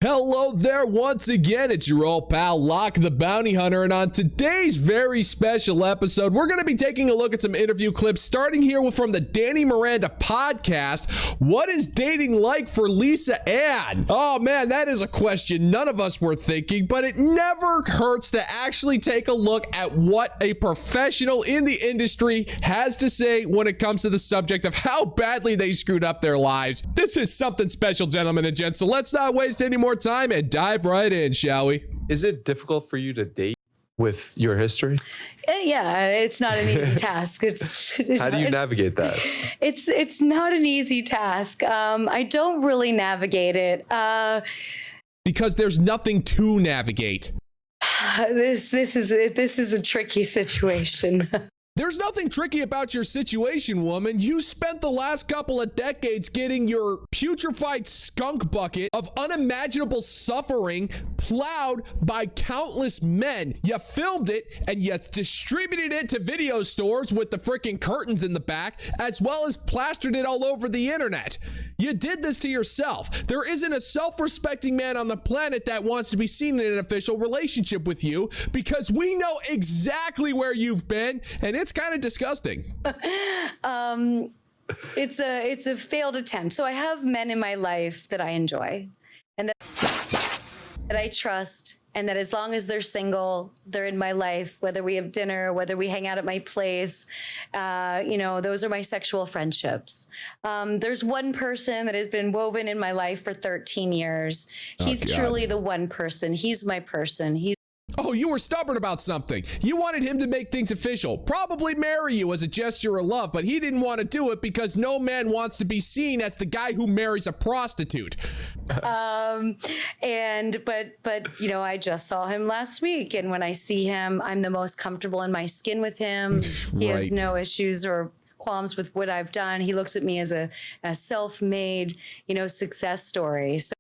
Hello there once again, it's your old pal Locke the Bounty Hunter, and on today's very special episode, we're going to be taking a look at some interview clips, starting here from the Danny Miranda podcast. What is dating like for Lisa Ann? Oh man, that is a question none of us were thinking, but it never hurts to actually take a look at what a professional in the industry has to say when it comes to the subject of how badly they screwed up their lives. This is something special, gentlemen and gents, so let's not waste any more time and dive right in, shall we? Is it difficult for you to date with your history? Yeah, it's not an easy task. How do you navigate that? It's not an easy task. I don't really navigate it. Because there's nothing to navigate. This is a tricky situation. There's nothing tricky about your situation, woman. You spent the last couple of decades getting your putrefied skunk bucket of unimaginable suffering plowed by countless men. You filmed it and you distributed it to video stores with the freaking curtains in the back, as well as plastered it all over the internet. You did this to yourself. There isn't a self-respecting man on the planet that wants to be seen in an official relationship with you, because we know exactly where you've been, and it's kind of disgusting. It's a failed attempt. So I have men in my life that I enjoy and that I trust, and that as long as they're single, they're in my life, whether we have dinner, whether we hang out at my place, those are my sexual friendships. There's one person that has been woven in my life for 13 years. He's truly the one person. He's my person. Oh, you were stubborn about something. You wanted him to make things official, probably marry you as a gesture of love, but he didn't want to do it because no man wants to be seen as the guy who marries a prostitute. But I just saw him last week, and when I see him, I'm the most comfortable in my skin with him. He has no issues or qualms with what I've done. He looks at me as a self-made, success story. So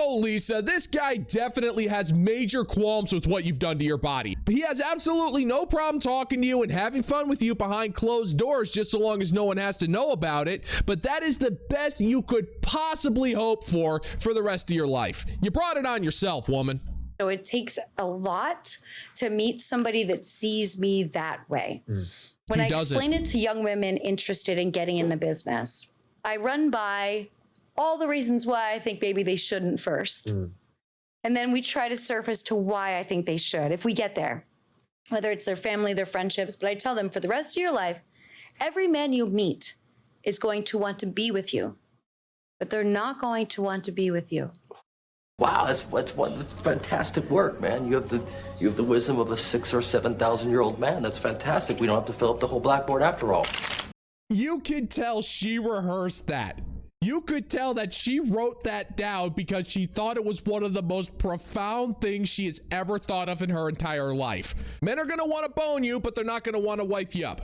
Oh, Lisa, this guy definitely has major qualms with what you've done to your body. He has absolutely no problem talking to you and having fun with you behind closed doors, just so long as no one has to know about it. But that is the best you could possibly hope for the rest of your life. You brought it on yourself, woman. So it takes a lot to meet somebody that sees me that way. When I explain it to young women interested in getting in the business, I run by all the reasons why I think maybe they shouldn't first. And then we try to surface to why I think they should, if we get there, whether it's their family, their friendships. But I tell them, for the rest of your life, every man you meet is going to want to be with you, but they're not going to want to be with you. Wow, that's fantastic work, man. You have the wisdom of a 6,000 or 7,000-year-old man. That's fantastic. We don't have to fill up the whole blackboard after all. You could tell she rehearsed that. You could tell that she wrote that down because she thought it was one of the most profound things she has ever thought of in her entire life. Men are going to want to bone you, but they're not going to want to wife you up.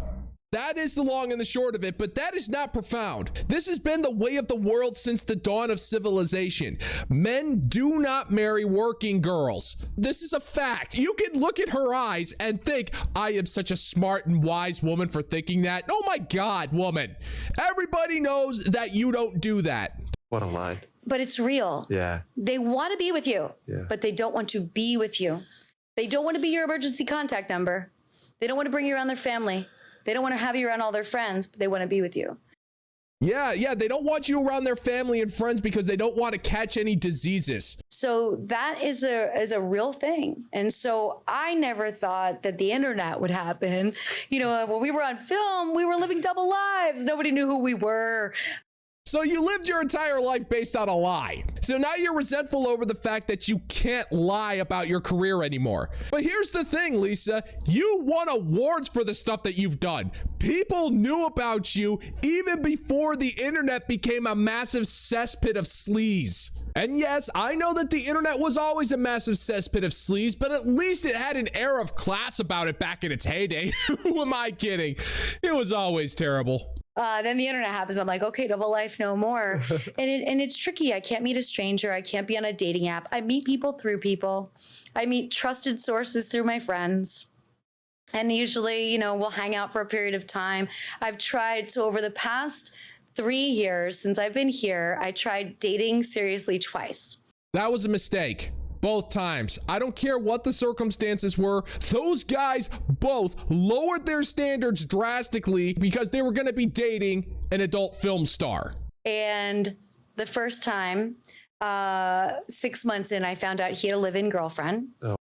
That is the long and the short of it, but that is not profound. This has been the way of the world since the dawn of civilization. Men do not marry working girls. This is a fact. You can look at her eyes and think, I am such a smart and wise woman for thinking that. Oh my God, woman. Everybody knows that you don't do that. What a lie. But it's real. Yeah. They want to be with you, but they don't want to be with you. They don't want to be your emergency contact number. They don't want to bring you around their family. They don't want to have you around all their friends, but they want to be with you. Yeah, they don't want you around their family and friends because they don't want to catch any diseases. So that is a real thing. And so I never thought that the internet would happen. When we were on film, we were living double lives. Nobody knew who we were. So you lived your entire life based on a lie. So now you're resentful over the fact that you can't lie about your career anymore. But here's the thing, Lisa. You won awards for the stuff that you've done. People knew about you even before the internet became a massive cesspit of sleaze. And yes, I know that the internet was always a massive cesspit of sleaze, but at least it had an air of class about it back in its heyday. Who am I kidding? It was always terrible. Then the internet happens. I'm like, okay, double life, no more. and it's tricky. I can't meet a stranger. I can't be on a dating app. I meet people through people. I meet trusted sources through my friends. And usually, we'll hang out for a period of time. I've tried, so over the past 3 years since I've been here, I tried dating seriously twice. That was a mistake. Both times. I don't care what the circumstances were. Those guys both lowered their standards drastically because they were going to be dating an adult film star. And the first time, 6 months in, I found out he had a live-in girlfriend. Oh.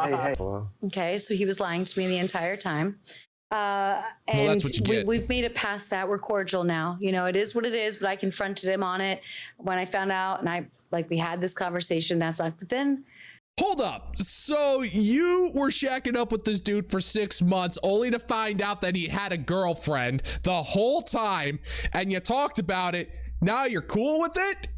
Hey. Okay, so he was lying to me the entire time. And well, that's what you get. We've made it past that. We're cordial now. You know, it is what it is, but I confronted him on it when I found out, and we had this conversation. That's not, but then. Hold up. So you were shacking up with this dude for 6 months only to find out that he had a girlfriend the whole time, and you talked about it. Now you're cool with it?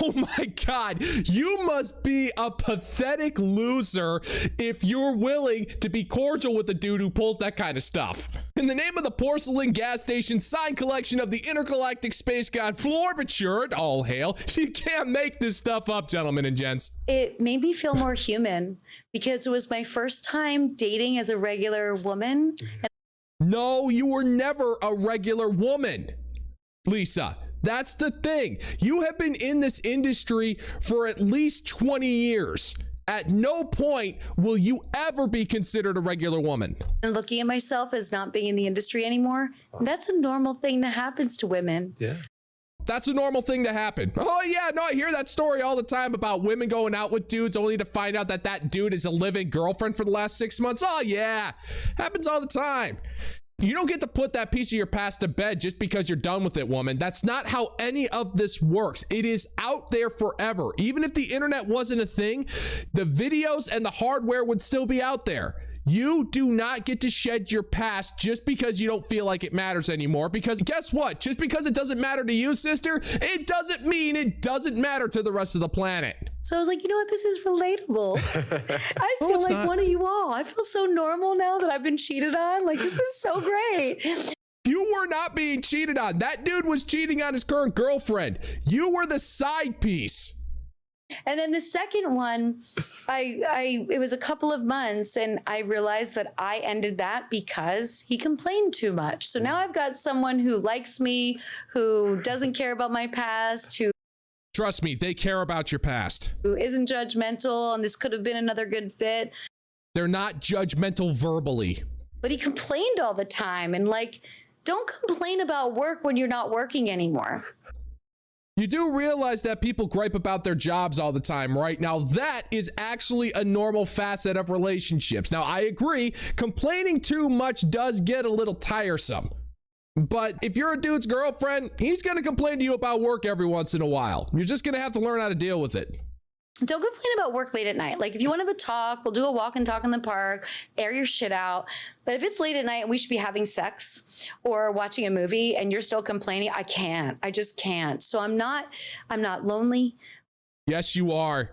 Oh my God, you must be a pathetic loser if you're willing to be cordial with a dude who pulls that kind of stuff. In the name of the porcelain gas station sign collection of the intergalactic space god Florbature, all hail, you can't make this stuff up, gentlemen and gents. It made me feel more human because it was my first time dating as a regular woman. No, you were never a regular woman, Lisa. That's the thing. You have been in this industry for at least 20 years. At no point will you ever be considered a regular woman. And looking at myself as not being in the industry anymore, that's a normal thing that happens to women. Yeah. That's a normal thing to happen. Oh yeah, no, I hear that story all the time about women going out with dudes only to find out that that dude is a living girlfriend for the last 6 months. Oh yeah, happens all the time. You don't get to put that piece of your past to bed just because you're done with it, woman. That's not how any of this works. It is out there forever. Even if the internet wasn't a thing, the videos and the hardware would still be out there. You do not get to shed your past just because you don't feel like it matters anymore. Because guess what? Just because it doesn't matter to you, sister, it doesn't mean it doesn't matter to the rest of the planet. So I was like, you know what? This is relatable. I feel like one of you all. I feel so normal now that I've been cheated on. Like, this is so great. You were not being cheated on. That dude was cheating on his current girlfriend. You were the side piece. And then the second one, it was a couple of months, and I realized that I ended that because he complained too much. So now I've got someone who likes me, who doesn't care about my past, who trust me, they care about your past, who isn't judgmental, and this could have been another good fit. They're not judgmental verbally. But he complained all the time, and like, don't complain about work when you're not working anymore. You do realize that people gripe about their jobs all the time, right? Now, that is actually a normal facet of relationships. Now, I agree, complaining too much does get a little tiresome. But if you're a dude's girlfriend, he's going to complain to you about work every once in a while. You're just going to have to learn how to deal with it. Don't complain about work late at night. Like, if you want to have a talk, we'll do a walk and talk in the park, air your shit out. But if it's late at night and we should be having sex or watching a movie and you're still complaining, I just can't. So I'm not lonely. Yes, you are.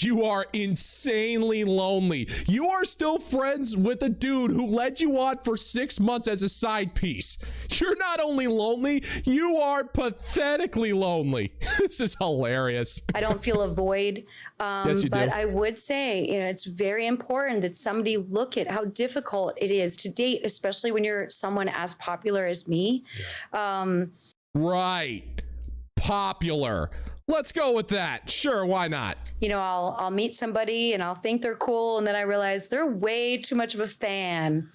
You are insanely lonely. You are still friends with a dude who led you on for 6 months as a side piece. You're not only lonely, you are pathetically lonely. This is hilarious. I don't feel a void. Yes, you do. But I would say, it's very important that somebody look at how difficult it is to date, especially when you're someone as popular as me. Right. Popular. Let's go with that. Sure, why not? I'll meet somebody and I'll think they're cool, and then I realize they're way too much of a fan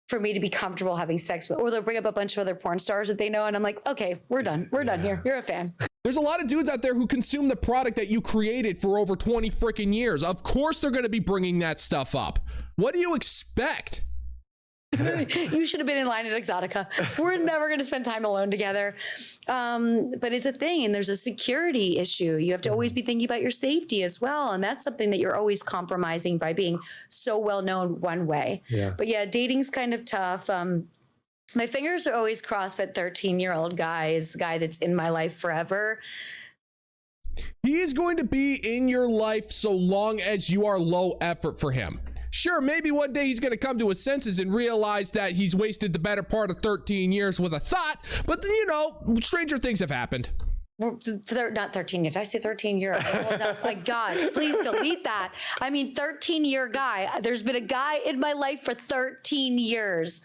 for me to be comfortable having sex with. Or they'll bring up a bunch of other porn stars that they know, and I'm like, okay, we're done. We're done here. You're a fan. There's a lot of dudes out there who consume the product that you created for over 20 freaking years. Of course they're going to be bringing that stuff up. What do you expect? You should have been in line at Exotica. We're never going to spend time alone together. But it's a thing, and there's a security issue. You have to always be thinking about your safety as well. And that's something that you're always compromising by being so well known one way. Yeah. But yeah, dating's kind of tough. My fingers are always crossed that 13-year-old guy is the guy that's in my life forever. He is going to be in your life so long as you are low effort for him. Sure, maybe one day he's going to come to his senses and realize that he's wasted the better part of 13 years with a thought, but then, stranger things have happened. not 13 years. Did I say 13-year? Oh, no, my God, please delete that. I mean, 13-year guy. There's been a guy in my life for 13 years.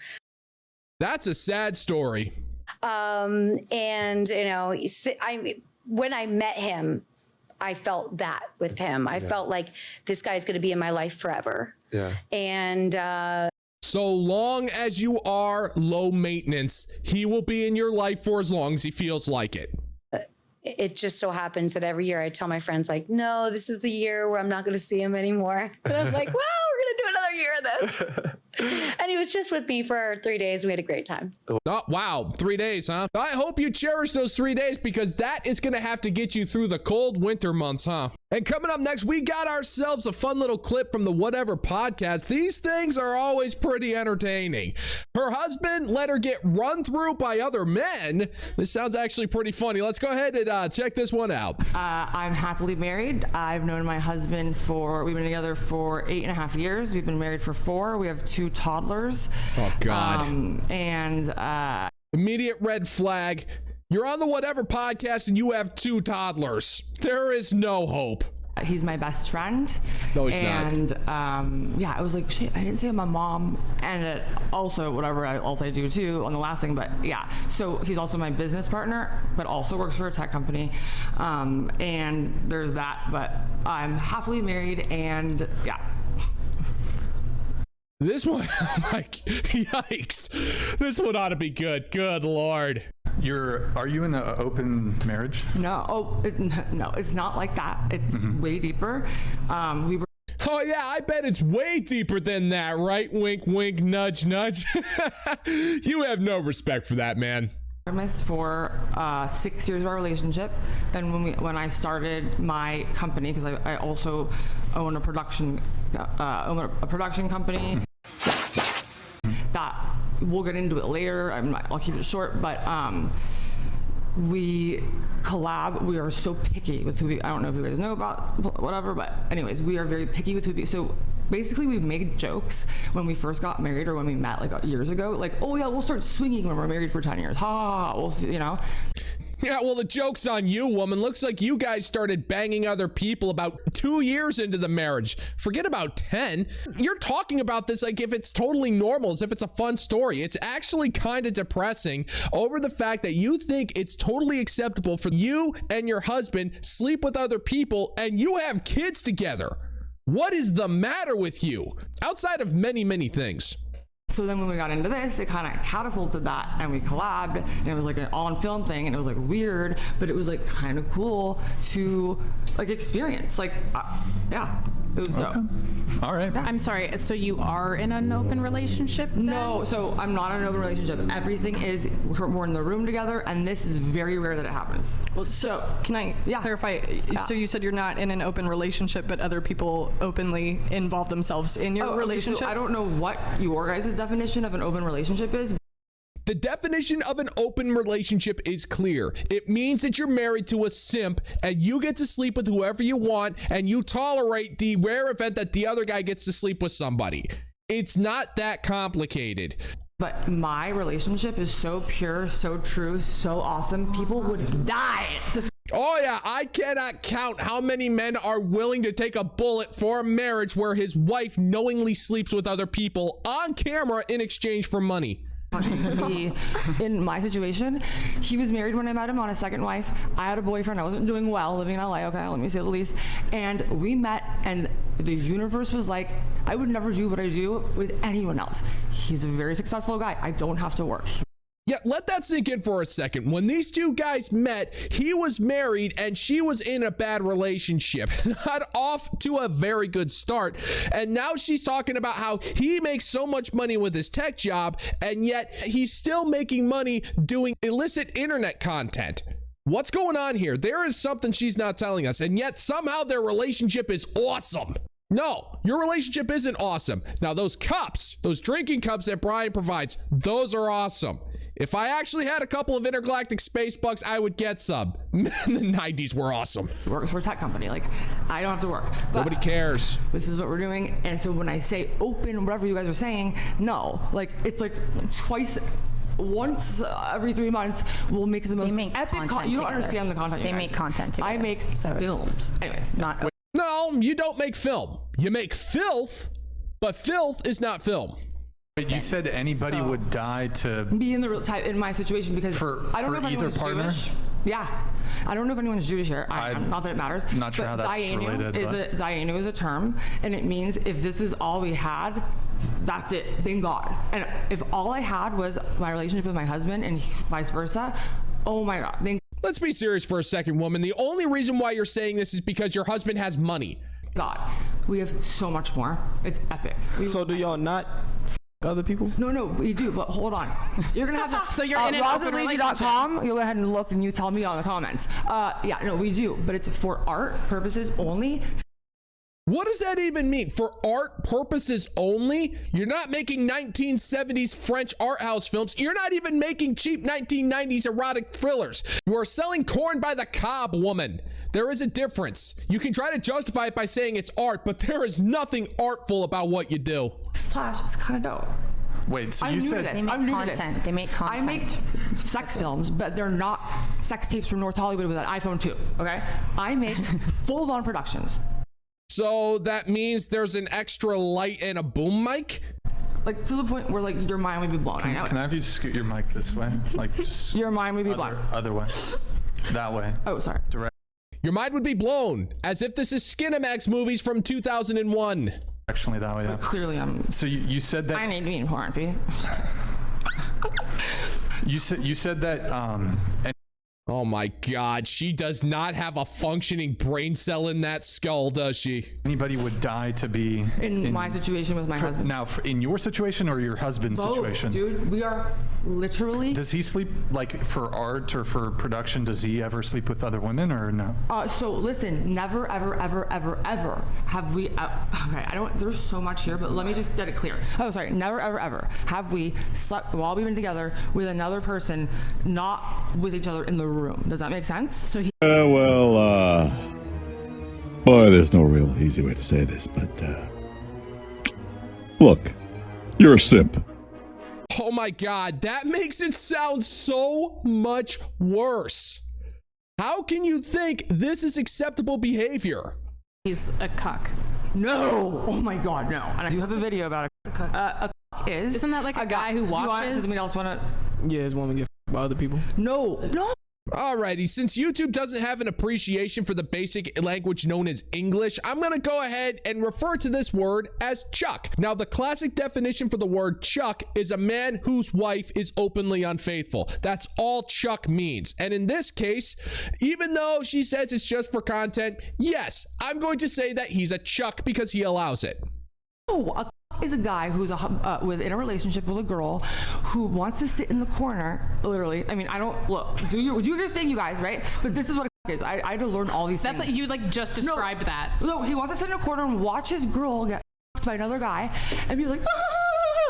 That's a sad story. And, you know, when I met him, I felt that with him. I felt like this guy's going to be in my life forever. Yeah. And so long as you are low maintenance, he will be in your life for as long as he feels like it. It just so happens that every year I tell my friends, like, no, this is the year where I'm not going to see him anymore. And I'm like, well, we're going to do another year of this. And he was just with me for 3 days. We had a great time. Oh, wow. 3 days, huh? I hope you cherish those 3 days, because that is going to have to get you through the cold winter months, huh? And coming up next, we got ourselves a fun little clip from the Whatever podcast. These things are always pretty entertaining. Her husband let her get run through by other men. This sounds actually pretty funny. Let's go ahead and check this one out. I'm happily married. I've known my husband we've been together for 8.5 years. We've been married for 4. We have 2 toddlers. Oh, God. Immediate red flag. You're on the Whatever podcast and you have 2 toddlers. There is no hope. He's my best friend. No, he's not. And yeah, I was like, shit, I didn't say my mom. And also whatever else I do too on the last thing. But yeah, so he's also my business partner, but also works for a tech company. And there's that, but I'm happily married, and yeah. This one, like, yikes. This one ought to be good. Good Lord. Are you in an open marriage? No, no, it's not like that. It's way deeper. Oh yeah, I bet it's way deeper than that, right? Wink, wink, nudge, nudge. You have no respect for that, man. For 6 years of our relationship. Then when I started my company, because I also own a production company. That we'll get into it later. I'll keep it short, but we collab. We are so picky with who I don't know if you guys know about whatever, but anyways, we are very picky with who we. So basically, we've made jokes when we first got married or when we met like years ago, like, oh yeah, we'll start swinging when we're married for 10 years. Ha ha ha. We'll see, you know. Yeah, well, the joke's on you, woman. Looks like you guys started banging other people about 2 years into the marriage. Forget about 10. You're talking about this like if it's totally normal, as if it's a fun story. It's actually kind of depressing over the fact that you think it's totally acceptable for you and your husband sleep with other people and you have kids together. What is the matter with you? Outside of many, many things. So then when we got into this, it kind of catapulted that, and we collabed, and it was like an on-film thing, and it was like weird, but it was like kind of cool to like experience. Like, yeah, it was dope. All right. Yeah. I'm sorry, so you are in an open relationship then? No, so I'm not in an open relationship. Everything is, we're in the room together, and this is very rare that it happens. Well, so can I clarify? Yeah. So you said you're not in an open relationship, but other people openly involve themselves in your relationship? So I don't know what your guys' definition of an open relationship is. The definition of an open relationship is clear. It means that you're married to a simp and you get to sleep with whoever you want and you tolerate the rare event that the other guy gets to sleep with somebody. It's not that complicated. But my relationship is so pure, so true, so awesome. People would die to. Oh yeah, I cannot count how many men are willing to take a bullet for a marriage where his wife knowingly sleeps with other people on camera in exchange for money. Me in my situation, he was married when I met him on a second wife. I had a boyfriend. I wasn't doing well living in LA, okay, let me say the least. And we met, and the universe was like, I would never do what I do with anyone else. He's a very successful guy. I don't have to work. Yeah, let that sink in for a second. When these two guys met, he was married and she was in a bad relationship. Not off to a very good start. And now she's talking about how he makes so much money with his tech job, and yet he's still making money doing illicit internet content. What's going on here? There is something she's not telling us, and yet somehow their relationship is awesome. No, your relationship isn't awesome. Now, those cups, those drinking cups that Brian provides, those are awesome. If I actually had a couple of intergalactic space bucks, I would get some. The 90s were awesome. He works for a tech company. Like, I don't have to work. But nobody cares. This is what we're doing. And so when I say open, whatever you guys are saying, no. Like, it's like twice once every 3 months, we'll make the most make epic content You don't together. understand the content. They make content together. I make So it's films. Anyways, not. No, you don't make film. You make filth, but filth is not film. But you said anybody would die to be in the real type in my situation because I don't know if either anyone's partner? Jewish. Yeah, I don't know if anyone's Jewish here. Not that it matters. Not sure how that's related. Dayenu is a term, and it means if this is all we had, that's it. Thank God. And if all I had was my relationship with my husband and vice versa, oh my God. Let's be serious for a second, woman. The only reason why you're saying this is because your husband has money. God, we have so much more. It's epic. So do y'all not other people? No, we do, but hold on. You're gonna have to. So you're in an open RosalieLady.com. You'll go ahead and look, and you tell me on the comments. Yeah, no, we do, but it's for art purposes only. What does that even mean? For art purposes only? You're not making 1970s French art house films. You're not even making cheap 1990s erotic thrillers. You are selling corn by the cob, woman. There is a difference. You can try to justify it by saying it's art, but there is nothing artful about what you do. Slash, it's kind of dope. Wait, so I'm you new said to this. They make I'm new to content. this. They make content. I make sex films, but they're not sex tapes from North Hollywood with an iPhone 2. Okay, I make full-on productions. So that means there's an extra light and a boom mic? Like to the point where like your mind would be blown. Can I have you scoot your mic this way? Like just your mind would be blown. Other way. That way. Oh, sorry. Direct. Your mind would be blown, as if this is Skinamax movies from 2001. Actually, that way. Yeah. But clearly, So you said that. I need to be in quarantine. You said that. Oh my God, she does not have a functioning brain cell in that skull, does she? Anybody would die to be in my situation with my husband. Now, in your situation or your husband's Both, situation? Dude, we are literally. Does he sleep like for art or for production? Does he ever sleep with other women or no? So listen, never, ever, ever, ever, ever have we. Okay, I don't. There's so much here, but let me just get it clear. Oh, sorry. Never, ever, ever have we slept while we've been together with another person, not with each other in the room. Does that make sense? So he. Boy, there's no real easy way to say this, but look, you're a simp. Oh my God, that makes it sound so much worse. How can you think this is acceptable behavior? He's a cuck. No! Oh my God, no. And I do have a video about a cuck. A cuck is. Isn't that like a guy who watches? Does somebody else want to? Yeah, his woman get by other people. No. Alrighty, since YouTube doesn't have an appreciation for the basic language known as English, I'm gonna go ahead and refer to this word as chuck. Now, the classic definition for the word chuck is a man whose wife is openly unfaithful. That's all chuck means. And in this case, even though she says it's just for content, yes, I'm going to say that he's a chuck because he allows it. Oh, a is a guy who's in a relationship with a girl who wants to sit in the corner, literally. I mean, I don't look. Do your thing, you guys, right? But this is what a is. I had to learn all these things. That's like you just described that. No, he wants to sit in a corner and watch his girl get by another guy and be like,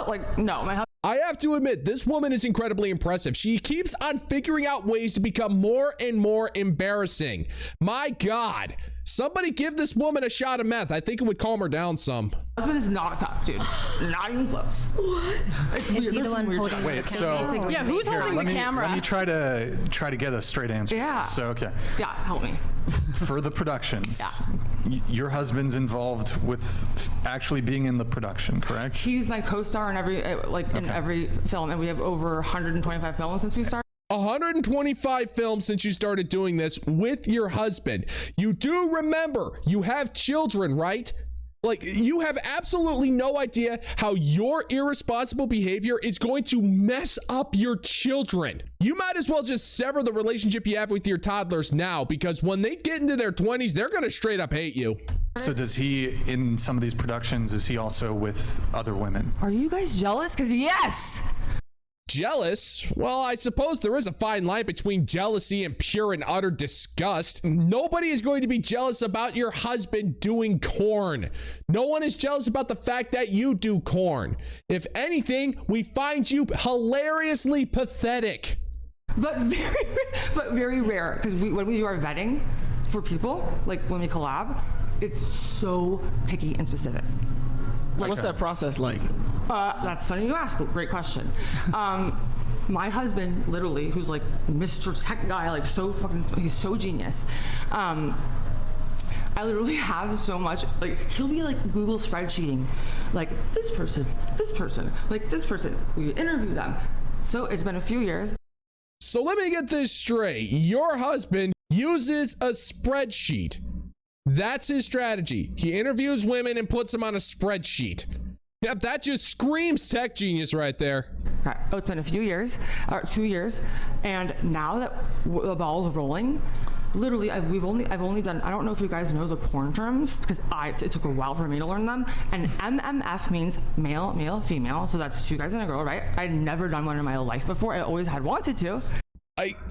like no, my husband. I have to admit, this woman is incredibly impressive. She keeps on figuring out ways to become more and more embarrassing. My God. Somebody give this woman a shot of meth. I think it would calm her down some. Husband is not a cup, dude. Not even close. What? It's weird. He the one holding Wait, the so camera? Yeah, who's holding the camera? Let me try to get a straight answer. Yeah. So okay. Yeah, help me. For the productions, yeah. Your husband's involved with actually being in the production, correct? He's my co-star in every film, and we have over 125 films since we started. 125 films since you started doing this with your husband. You do remember you have children, right? Like, you have absolutely no idea how your irresponsible behavior is going to mess up your children. You might as well just sever the relationship you have with your toddlers now, because when they get into their 20s, they're going to straight up hate you. So does he, in some of these productions, is he also with other women? Are you guys jealous? Because yes! Jealous? Well, I suppose there is a fine line between jealousy and pure and utter disgust. Nobody is going to be jealous about your husband doing corn. No one is jealous about the fact that you do corn. If anything, we find you hilariously pathetic. But very rare, because when we do our vetting for people, like when we collab, it's so picky and specific. What's that process like? That's funny you ask. Great question. My husband, literally, who's like Mr. Tech guy, like so fucking, he's so genius. I literally have so much, like, he'll be like Google spreadsheeting, like this person, like this person. We interview them. So it's been a few years. So let me get this straight. Your husband uses a spreadsheet. That's his strategy. He interviews women and puts them on a spreadsheet. Yep, that just screams tech genius right there. Okay. Oh, it's been a few years, 2 years, and now that the ball's rolling, literally, I've only done, I don't know if you guys know the porn terms, because it took a while for me to learn them, and MMF means male, female, so that's 2 guys and a girl, right? I'd never done one in my life before. I always had wanted to.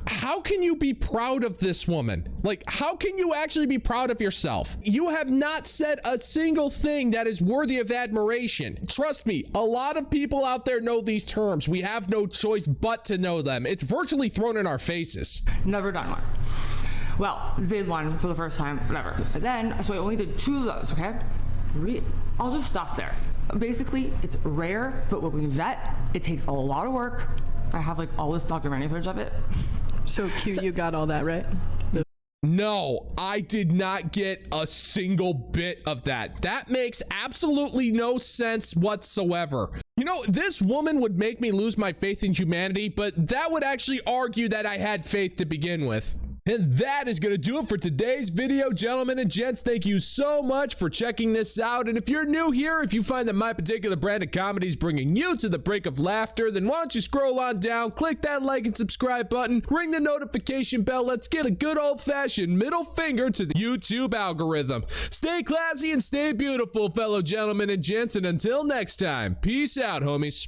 How can you be proud of this woman? Like, how can you actually be proud of yourself? You have not said a single thing that is worthy of admiration. Trust me, a lot of people out there know these terms. We have no choice but to know them. It's virtually thrown in our faces. Never done one. Well, did one for the first time, whatever. But then, so I only did 2 of those, okay? I'll just stop there. Basically, it's rare, but when we vet, it takes a lot of work. I have like all this documentary footage of it. So Q, you got all that, right? No, I did not get a single bit of that. That makes absolutely no sense whatsoever. You know, this woman would make me lose my faith in humanity, but that would actually argue that I had faith to begin with. And that is going to do it for today's video, gentlemen and gents. Thank you so much for checking this out. And if you're new here, if you find that my particular brand of comedy is bringing you to the brink of laughter, then why don't you scroll on down, click that like and subscribe button, ring the notification bell. Let's give a good old-fashioned middle finger to the YouTube algorithm. Stay classy and stay beautiful, fellow gentlemen and gents. And until next time, peace out, homies.